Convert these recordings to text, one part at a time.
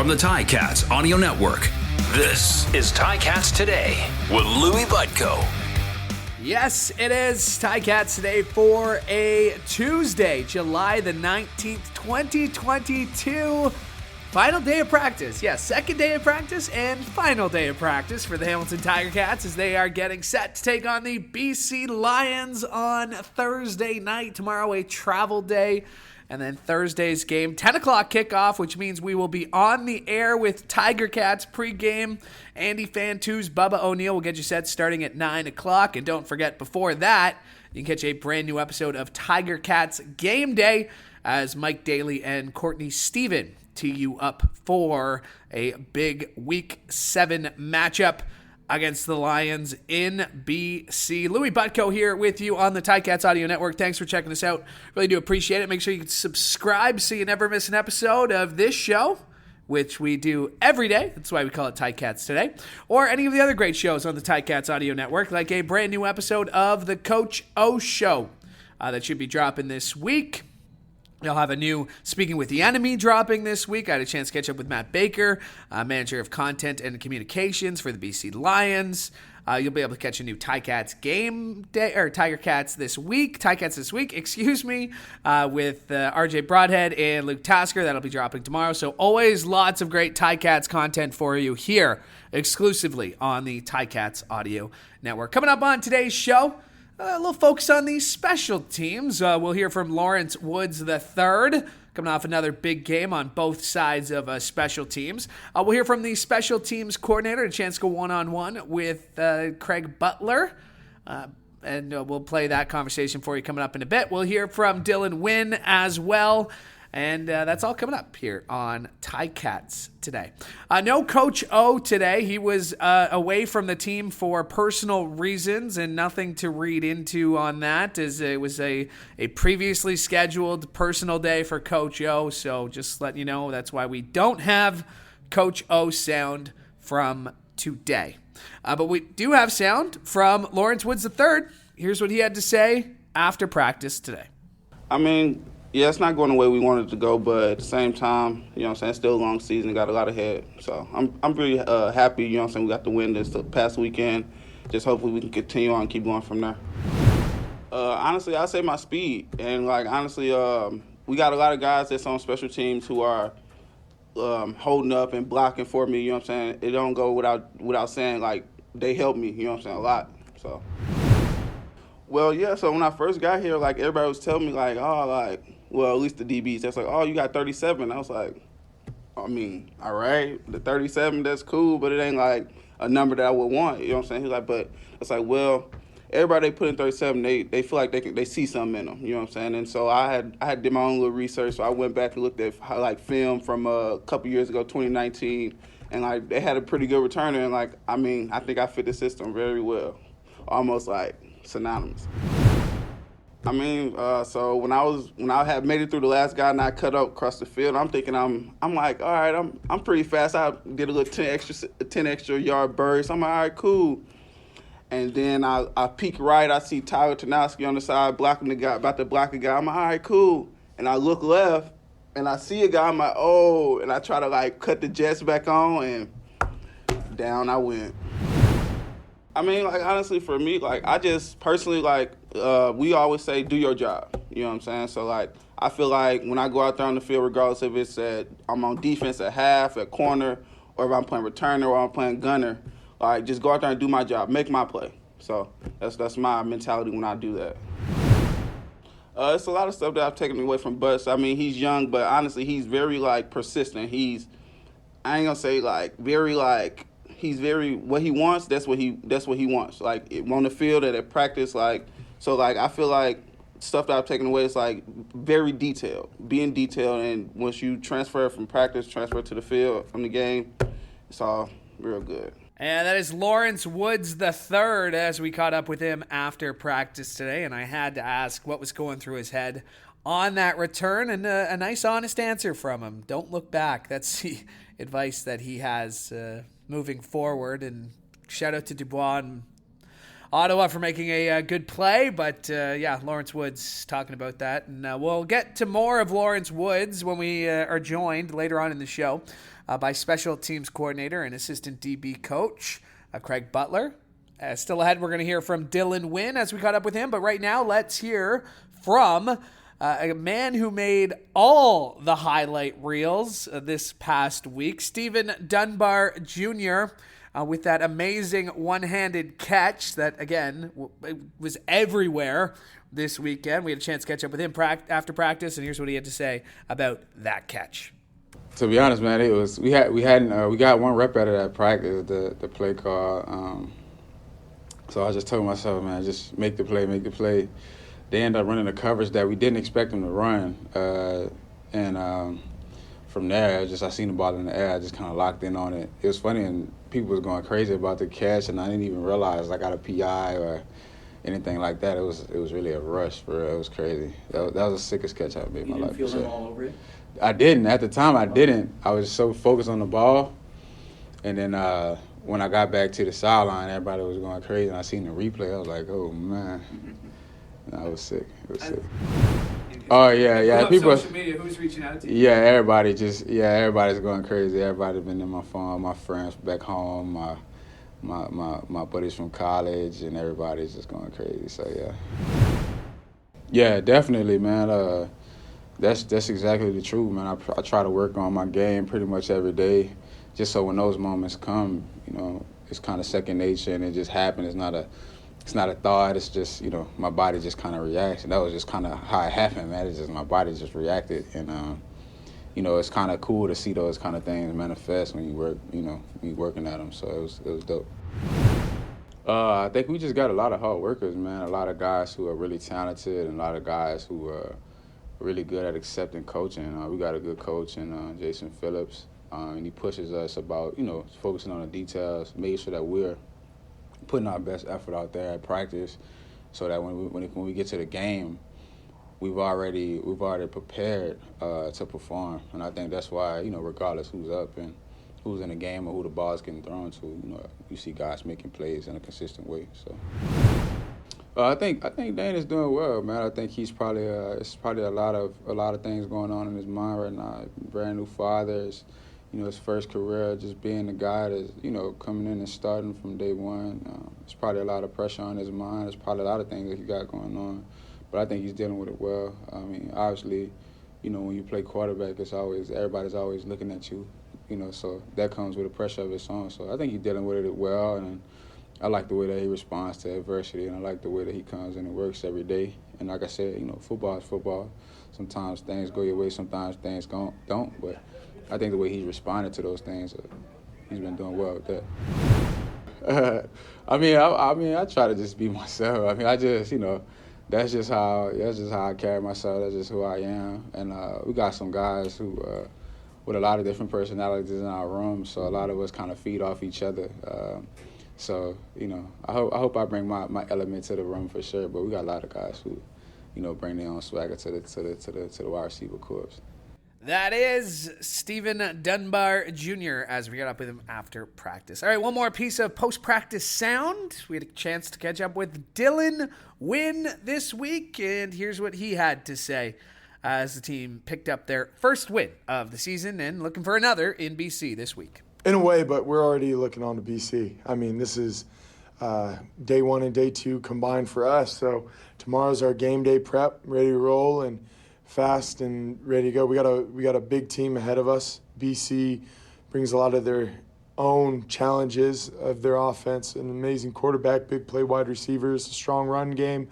from the Ticats Audio Network. This is Ticats Today with Louie Butko. Yes, it is Ticats Today for a Tuesday, July the 19th, 2022. Final day of practice. Yes, second day of practice and final day of practice for the Hamilton Tiger Cats as they are getting set to take on the BC Lions on Thursday night. Tomorrow, a travel day. And then Thursday's game, 10 o'clock kickoff, which means we will be on the air with Tiger Cats pregame. Andy Fantu's Bubba O'Neill will get you set starting at 9 o'clock. And don't forget, before that, you can catch a brand new episode of Tiger Cats Game Day as Mike Daly and Courtney Stephen tee you up for a big Week 7 matchup against the Lions in BC. Louie Butko here with you on the Ticats Audio Network. Thanks for checking us out. Really do appreciate it. Make sure you can subscribe so you never miss an episode of this show, which we do every day. That's why we call it Ticats Today. Or any of the other great shows on the Ticats Audio Network, like a brand new episode of the Coach O Show that should be dropping this week. You'll have a new Speaking with the Enemy dropping this week. I had a chance to catch up with Matt Baker, manager of content and communications for the BC Lions. You'll be able to catch a new Ticats Game Day, or Tiger Cats this week, Ticats this week, excuse me, with RJ Broadhead and Luke Tasker. That'll be dropping tomorrow. So always lots of great Ticats content for you here exclusively on the Ticats Audio Network. Coming up on today's show, a little focus on these special teams. We'll hear from Lawrence Woods III, coming off another big game on both sides of special teams. We'll hear from the special teams coordinator, a chance to go one-on-one with Craig Butler. And we'll play that conversation for you coming up in a bit. We'll hear from Dylan Wynn as well. And that's all coming up here on Ticats Today. No Coach O today. He was away from the team for personal reasons and nothing to read into on that, as it was a previously scheduled personal day for Coach O. So just letting you know, that's why we don't have Coach O sound from today. But we do have sound from Lawrence Woods III. Here's what he had to say after practice today. Yeah, it's not going the way we wanted it to go, but at the same time, you know what I'm saying, it's still a long season, got a lot ahead. So I'm pretty happy, you know what I'm saying, we got the win this past weekend. Just hopefully we can continue on and keep going from there. Honestly, I'd say my speed. And, we got a lot of guys that's on special teams who are holding up and blocking for me, you know what I'm saying. It don't go without saying, they help me, you know what I'm saying, a lot. So. Well, yeah, so when I first got here, everybody was telling me, at least the DBs, that's you got 37. I was like, all right, the 37, that's cool, but it ain't, a number that I would want, you know what I'm saying? He's like, but it's everybody they put in 37, they feel like they see something in them, you know what I'm saying? And so I did my own little research, so I went back and looked at, film from a couple years ago, 2019, and, they had a pretty good returner, and, I think I fit the system very well, almost, synonymous. So when I had made it through the last guy and I cut up across the field, I'm thinking I'm like, all right, I'm pretty fast. I did a little 10 extra yard burst. I'm like, all right, cool. And then I peek right, I see Tyler Tanowski on the side blocking the guy, about to block a guy. I'm like, all right, cool. And I look left and I see a guy. I'm like, oh, and I try to cut the jets back on and down I went. Honestly, for me, I just personally, we always say, do your job. You know what I'm saying? So, I feel like when I go out there on the field, regardless if it's I'm on defense at half, at corner, or if I'm playing returner or I'm playing gunner, just go out there and do my job, make my play. So, that's my mentality when I do that. It's a lot of stuff that I've taken away from Butts. He's young, but honestly, he's very, persistent. I ain't gonna say, very, he's very what he wants. That's what he wants. On the field and at practice. I feel like stuff that I've taken away is very detailed, being detailed. And once you transfer from practice, transfer to the field from the game, it's all real good. And that is Lawrence Woods III as we caught up with him after practice today. And I had to ask what was going through his head on that return, and a nice, honest answer from him. Don't look back. That's the advice that he has moving forward. And shout out to Dubois and Ottawa for making a good play. But, Lawrence Woods talking about that. And we'll get to more of Lawrence Woods when we are joined later on in the show by special teams coordinator and assistant DB coach Craig Butler. Still ahead, we're going to hear from Dylan Wynn as we caught up with him. But right now, let's hear from a man who made all the highlight reels this past week, Stephen Dunbar Jr., with that amazing one-handed catch that, again, was everywhere this weekend. We had a chance to catch up with him after practice, and here's what he had to say about that catch. To be honest, man, we got one rep out of that practice, the play call. So I just told myself, man, just make the play. They ended up running a coverage that we didn't expect them to run. From there, I seen the ball in the air. I just kind of locked in on it. It was funny, and people was going crazy about the catch, and I didn't even realize I got a PI or anything like that. It was really a rush, for real. It was crazy. That was the sickest catch I've made in my life. You didn't feel them all over it? I didn't. At the time, I didn't. I was so focused on the ball. And then when I got back to the sideline, everybody was going crazy, and I seen the replay. I was like, oh, man. I was sick. It was sick. Oh, yeah. People, social media, who's reaching out to you? Yeah, everybody's going crazy. Everybody's been in my phone, my friends back home, my buddies from college, and everybody's just going crazy. So, yeah. Yeah, definitely, man. That's exactly the truth, man. I try to work on my game pretty much every day, just so when those moments come, it's kind of second nature and it just happens. It's not a thought. It's just, my body just kind of reacts. And that was just kind of how it happened, man. It's just my body just reacted. And, it's kind of cool to see those kind of things manifest when you work, when you're working at them. So it was dope. I think we just got a lot of hard workers, man. A lot of guys who are really talented and a lot of guys who are really good at accepting coaching. We got a good coach in Jason Phillips, and he pushes us about, focusing on the details, making sure that we're putting our best effort out there at practice, so that when we get to the game, we've already prepared to perform. And I think that's why, regardless who's up and who's in the game or who the ball's getting thrown to, you see guys making plays in a consistent way. So I think Dane is doing well, man. I think he's probably it's probably a lot of things going on in his mind right now. Brand new father. His first career, just being the guy that's, coming in and starting from day one. There's probably a lot of pressure on his mind. There's probably a lot of things that he got going on. But I think he's dealing with it well. I mean, obviously, when you play quarterback, everybody's always looking at you, so that comes with the pressure of its own. So I think he's dealing with it well, and I like the way that he responds to adversity, and I like the way that he comes in and works every day. And like I said, football is football. Sometimes things go your way, sometimes things don't, but I think the way he's responded to those things, he's been doing well with that. I try to just be myself. I mean, I just, that's just how I carry myself. That's just who I am. And we got some guys who, with a lot of different personalities in our room, so a lot of us kind of feed off each other. I hope I bring my element to the room for sure. But we got a lot of guys who, bring their own swagger to the wide receiver corps. That is Stephen Dunbar Jr. as we got up with him after practice. All right, one more piece of post-practice sound. We had a chance to catch up with Dylan Wynn this week, and here's what he had to say as the team picked up their first win of the season and looking for another in BC this week. In a way, but we're already looking on to BC. I mean, this is day one and day two combined for us, so tomorrow's our game day prep, ready to roll, and fast and ready to go. We got a big team ahead of us. BC brings a lot of their own challenges of their offense, an amazing quarterback, big play wide receivers, a strong run game,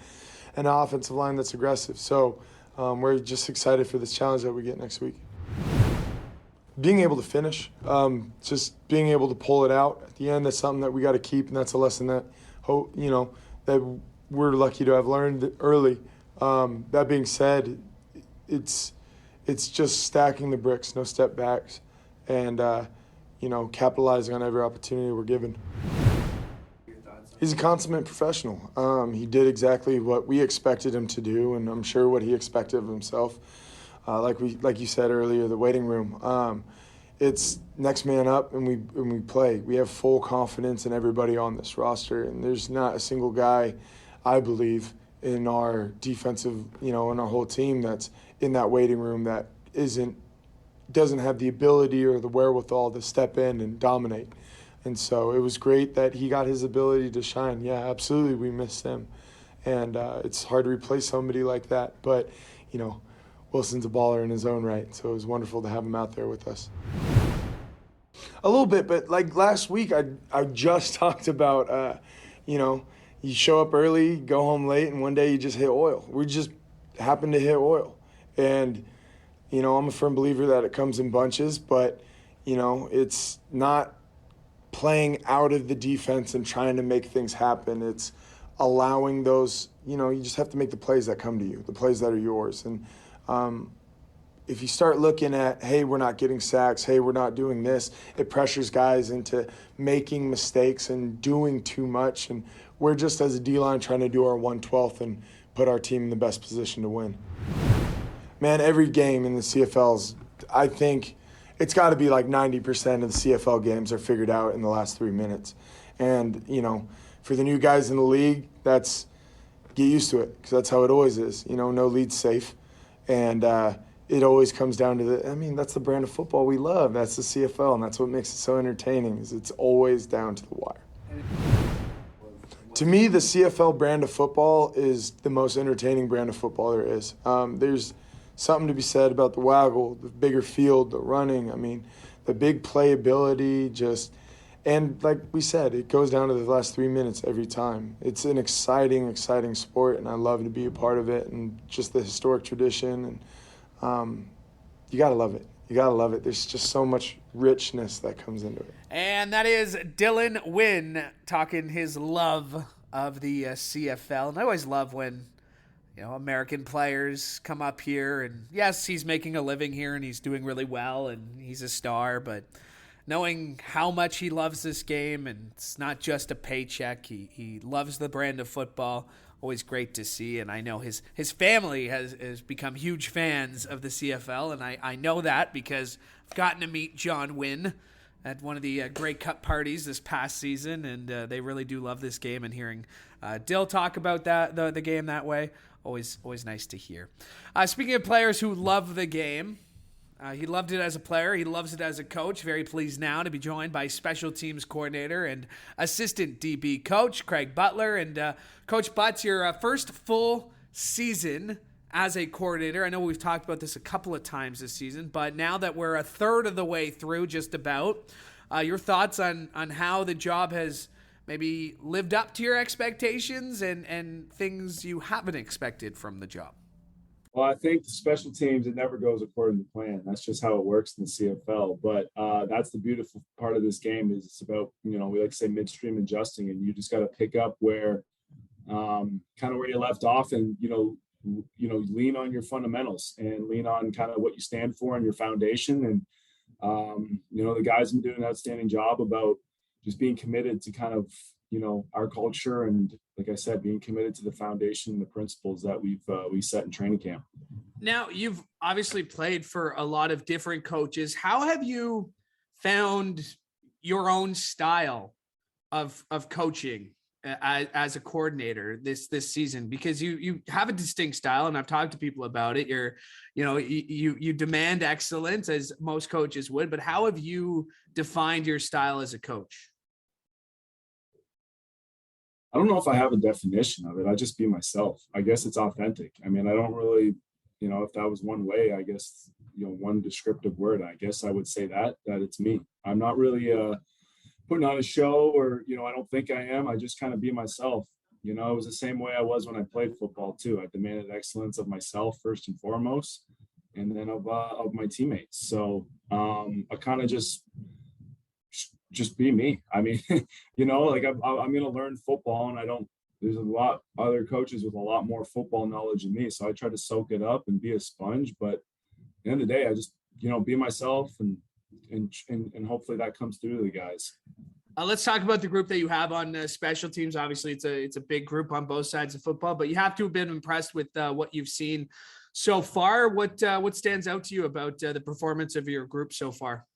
and an offensive line that's aggressive. So we're just excited for this challenge that we get next week. Being able to finish, just being able to pull it out at the end, that's something that we got to keep, and that's a lesson that that we're lucky to have learned early. That being said, it's just stacking the bricks, no step backs, and capitalizing on every opportunity we're given. He's a consummate professional. He did exactly what we expected him to do, and I'm sure what he expected of himself. Like you said earlier, the waiting room. it's next man up, and we play. We have full confidence in everybody on this roster, and there's not a single guy, I believe, in our defensive, in our whole team that's in that waiting room that doesn't have the ability or the wherewithal to step in and dominate. And so it was great that he got his ability to shine. Yeah, absolutely, we missed him. And it's hard to replace somebody like that. But, Wilson's a baller in his own right, so it was wonderful to have him out there with us. A little bit, but like last week, I just talked about, you show up early, go home late, and one day you just hit oil. We just happened to hit oil. And, I'm a firm believer that it comes in bunches, but, it's not playing out of the defense and trying to make things happen. It's allowing those, you just have to make the plays that come to you, the plays that are yours. And if you start looking at, hey, we're not getting sacks, hey, we're not doing this, it pressures guys into making mistakes and doing too much. And we're just, as a D-line, trying to do our 1/12 and put our team in the best position to win. Man, every game in the CFLs, I think it's got to be like 90% of the CFL games are figured out in the last 3 minutes. And, for the new guys in the league, get used to it, because that's how it always is. No lead's safe. And it always comes down to that's the brand of football we love. That's the CFL, and that's what makes it so entertaining, is it's always down to the wire. To me, the CFL brand of football is the most entertaining brand of football there is. There's something to be said about the waggle, the bigger field, the running, the big playability, and like we said, it goes down to the last 3 minutes every time. It's an exciting sport, and I love to be a part of it, and just the historic tradition. And you got to love it. You got to love it. There's just so much richness that comes into it. And that is Dylan Wynn talking his love of the CFL. And I always love when, American players come up here. And yes, he's making a living here and he's doing really well and he's a star. But knowing how much he loves this game, and it's not just a paycheck, he loves the brand of football. Always great to see, and I know his family has become huge fans of the CFL, and I know that because I've gotten to meet John Wynn at one of the Grey Cup parties this past season, and they really do love this game, and hearing Dill talk about the game that way, always nice to hear. Speaking of players who love the game, he loved it as a player. He loves it as a coach. Very pleased now to be joined by special teams coordinator and assistant DB coach Craig Butler. And Coach Butts, your first full season as a coordinator. I know we've talked about this a couple of times this season, but now that we're a third of the way through, just about, your thoughts on how the job has maybe lived up to your expectations and things you haven't expected from the job. Well, I think the special teams, it never goes according to plan. That's just how it works in the CFL. But that's the beautiful part of this game, is it's about, we like to say midstream adjusting, and you just got to pick up where kind of where you left off, and, lean on your fundamentals and lean on kind of what you stand for and your foundation. And, the guys have been doing an outstanding job about just being committed to kind of, our culture, and like I said, being committed to the foundation and the principles that we set in training camp. Now, you've obviously played for a lot of different coaches. How have you found your own style of coaching as a coordinator this season? Because you have a distinct style, and I've talked to people about it. You demand excellence, as most coaches would, but how have you defined your style as a coach? I don't know if I have a definition of it. I just be myself. I guess it's authentic. I don't really, if that was one way, I guess, one descriptive word, I guess I would say that it's me. I'm not really putting on a show, or, I don't think I am. I just kind of be myself. It was the same way I was when I played football too. I demanded excellence of myself first and foremost, and then of my teammates. So I kind of just be me. I'm going to learn football, and there's a lot other coaches with a lot more football knowledge than me. So I try to soak it up and be a sponge, but at the end of the day, I just, be myself, and hopefully that comes through to the guys. Let's talk about the group that you have on special teams. Obviously it's a big group on both sides of football, but you have to have been impressed with what you've seen so far. What stands out to you about the performance of your group so far?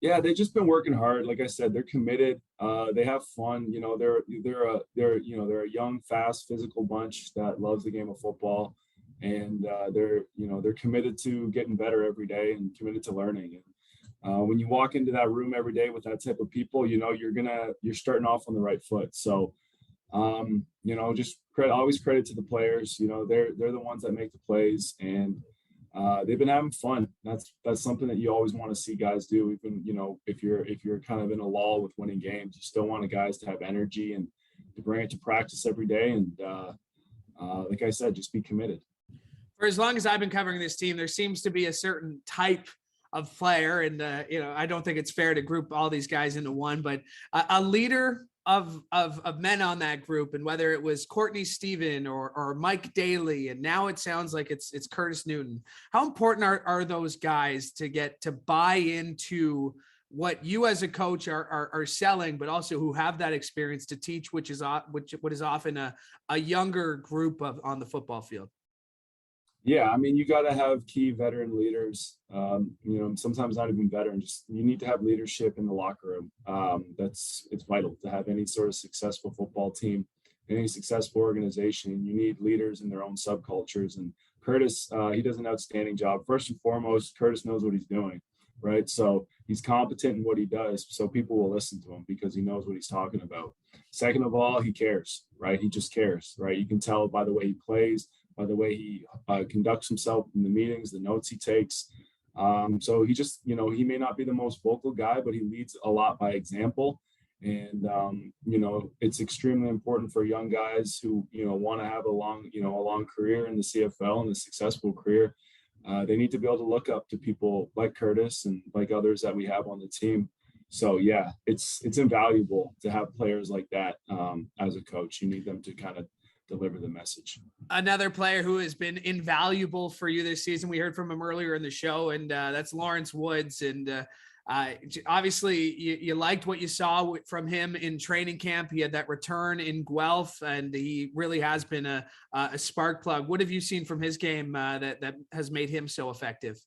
Yeah, they've just been working hard. Like I said, they're committed. They have fun. They're a young, fast, physical bunch that loves the game of football, and they're committed to getting better every day and committed to learning. And when you walk into that room every day with that type of people, you're starting off on the right foot. So, just always credit to the players. They're the ones that make the plays, and they've been having fun. That's something that you always want to see guys do. Even if you're kind of in a lull with winning games, you still want the guys to have energy and to bring it to practice every day. And like I said, just be committed. For as long as I've been covering this team, there seems to be a certain type of player, and I don't think it's fair to group all these guys into one, but a leader of men on that group, and whether it was Courtney Steven or Mike Daly, and now it sounds like it's Curtis Newton. How important are those guys to get to buy into what you as a coach are selling, but also who have that experience to teach, what is often a younger group on the football field? Yeah, I mean, you got to have key veteran leaders. Sometimes not even veterans. You need to have leadership in the locker room. It's vital to have any sort of successful football team, any successful organization. You need leaders in their own subcultures. And Curtis, he does an outstanding job. First and foremost, Curtis knows what he's doing, right? So he's competent in what he does. So people will listen to him because he knows what he's talking about. Second of all, he cares, right? He just cares, right? You can tell by the way he plays, by the way he conducts himself in the meetings, the notes he takes. So he just, he may not be the most vocal guy, but he leads a lot by example. And, it's extremely important for young guys who, want to have a long career in the CFL and a successful career. They need to be able to look up to people like Curtis and like others that we have on the team. So, yeah, it's invaluable to have players like that as a coach. You need them to kind of deliver the message. Another player who has been invaluable for you this season, we heard from him earlier in the show, and that's Lawrence Woods. And obviously you liked what you saw from him in training camp. He had that return in Guelph, and he really has been a spark plug. What have you seen from his game that has made him so effective?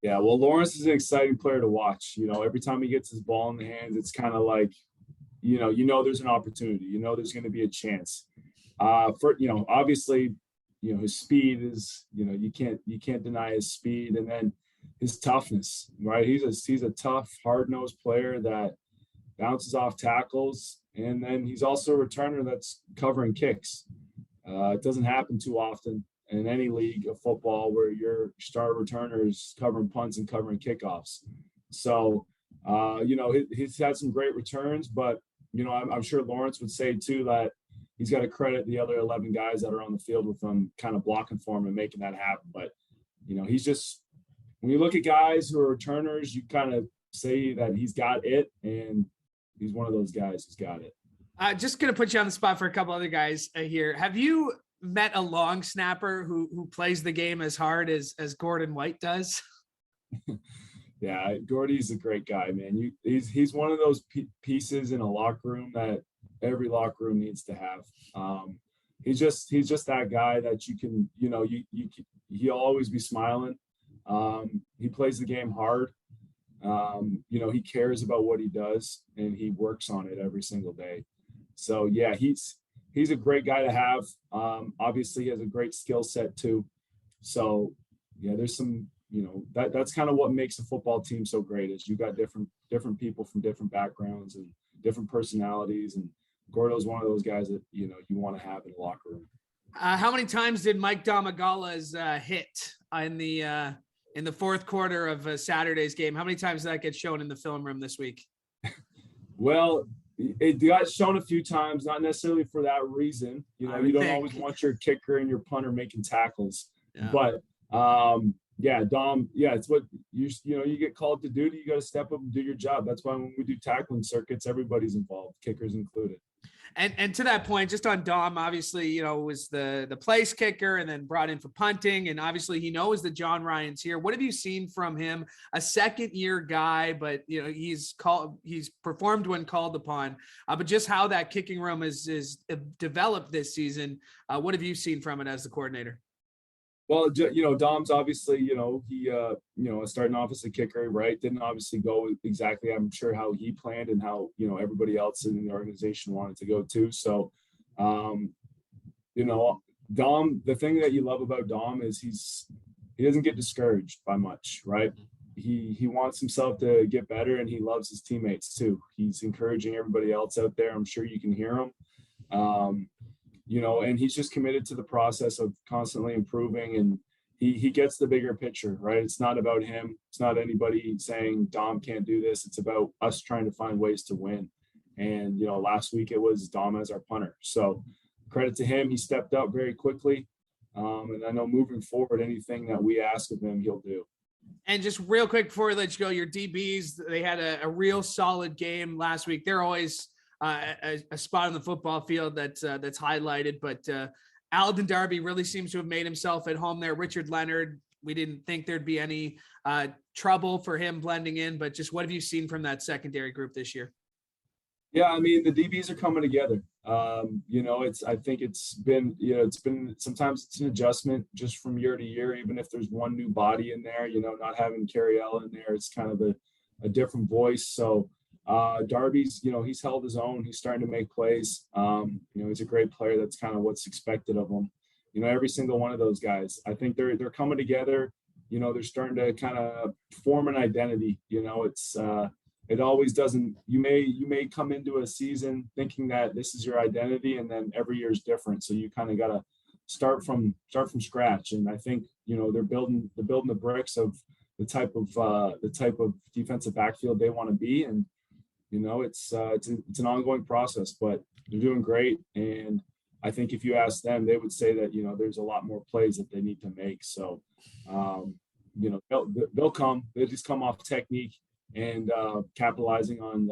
Yeah, well, Lawrence is an exciting player to watch. Every time he gets his ball in the hands, it's kind of like, there's an opportunity, there's going to be a chance. Obviously, his speed is, you can't deny his speed, and then his toughness, right? He's a tough, hard-nosed player that bounces off tackles, and then he's also a returner that's covering kicks. It doesn't happen too often in any league of football where your star returner is covering punts and covering kickoffs. So, he's had some great returns, but I'm sure Lawrence would say too that he's got to credit the other 11 guys that are on the field with him kind of blocking for him and making that happen. But, he's just, when you look at guys who are returners, you kind of say that he's got it, and he's one of those guys who's got it. Just going to put you on the spot for a couple other guys here. Have you met a long snapper who plays the game as hard as Gordon White does? Yeah, Gordy's a great guy, man. He's one of those pieces in a locker room that every locker room needs to have. He's just that guy that you can, he'll always be smiling. He plays the game hard. He cares about what he does, and he works on it every single day. So yeah, he's a great guy to have. Obviously he has a great skill set too. So yeah, there's some, that's kind of what makes a football team so great, is you got different people from different backgrounds and different personalities, and Gordo's one of those guys that you want to have in the locker room. How many times did Mike Domagala's hit in the fourth quarter of Saturday's game? How many times did that get shown in the film room this week? Well, it got shown a few times, not necessarily for that reason. You don't always want your kicker and your punter making tackles, but Dom, it's what you get called to do. You got to step up and do your job. That's why when we do tackling circuits, everybody's involved, kickers included. And to that point, just on Dom, obviously, was the place kicker and then brought in for punting. And obviously he knows that John Ryan's here. What have you seen from him? A second year guy, but he's performed when called upon, but just how that kicking room is developed this season. What have you seen from it as the coordinator? Well, Dom's obviously, he, starting off as a kicker, right? Didn't obviously go exactly, I'm sure, how he planned and how, everybody else in the organization wanted to go too. So, Dom, the thing that you love about Dom is he doesn't get discouraged by much, right? He wants himself to get better, and he loves his teammates too. He's encouraging everybody else out there. I'm sure you can hear him. And he's just committed to the process of constantly improving, and he gets the bigger picture, right? It's not about him. It's not anybody saying Dom can't do this. It's about us trying to find ways to win. And, last week it was Dom as our punter. So credit to him. He stepped up very quickly. And I know moving forward, anything that we ask of him, he'll do. And just real quick before we let you go, your DBs, they had a real solid game last week. They're always a spot on the football field that's highlighted, but Alden Darby really seems to have made himself at home there. Richard Leonard, we didn't think there'd be any trouble for him blending in, but just what have you seen from that secondary group this year? Yeah, I mean, the DBs are coming together. I think it's been sometimes it's an adjustment just from year to year, even if there's one new body in there, not having Carrie L in there, it's kind of a different voice. So Darby's, he's held his own. He's starting to make plays. He's a great player. That's kind of what's expected of him. Every single one of those guys, I think they're coming together. They're starting to kind of form an identity. It always doesn't. You may come into a season thinking that this is your identity, and then every year is different. So you kind of got to start from scratch. And I think they're building the bricks of the type of defensive backfield they want to be. And it's an ongoing process, but they're doing great. And I think if you ask them, they would say that there's a lot more plays that they need to make. So they'll come. They just come off technique and capitalizing on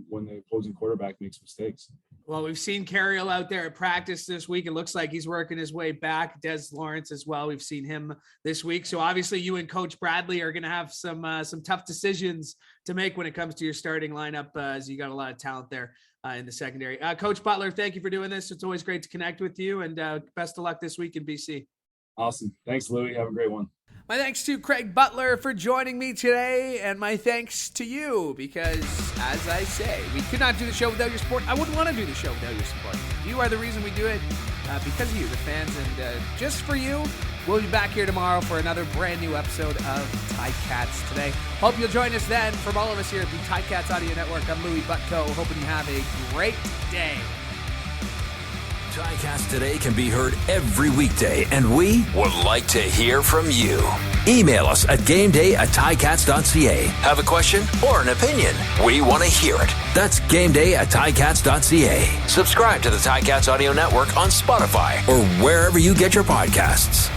when the opposing quarterback makes mistakes. Well, we've seen Carriel out there at practice this week. It looks like he's working his way back. Des Lawrence as well. We've seen him this week. So obviously you and Coach Bradley are going to have some tough decisions to make when it comes to your starting lineup, as you got a lot of talent there in the secondary. Coach Butler, thank you for doing this. It's always great to connect with you, and best of luck this week in BC. Awesome. Thanks, Louie. Have a great one. My thanks to Craig Butler for joining me today, and my thanks to you, because, as I say, we could not do the show without your support. I wouldn't want to do the show without your support. You are the reason we do it, because of you, the fans, and just for you, we'll be back here tomorrow for another brand new episode of Ticats Today. Hope you'll join us then. From all of us here at the Ticats Audio Network, I'm Louie Butko, hoping you have a great day. Ticats Today can be heard every weekday, and we would like to hear from you. Email us at gameday@ticats.ca. Have a question or an opinion? We want to hear it. That's gameday@ticats.ca. Subscribe to the Ticats Audio Network on Spotify or wherever you get your podcasts.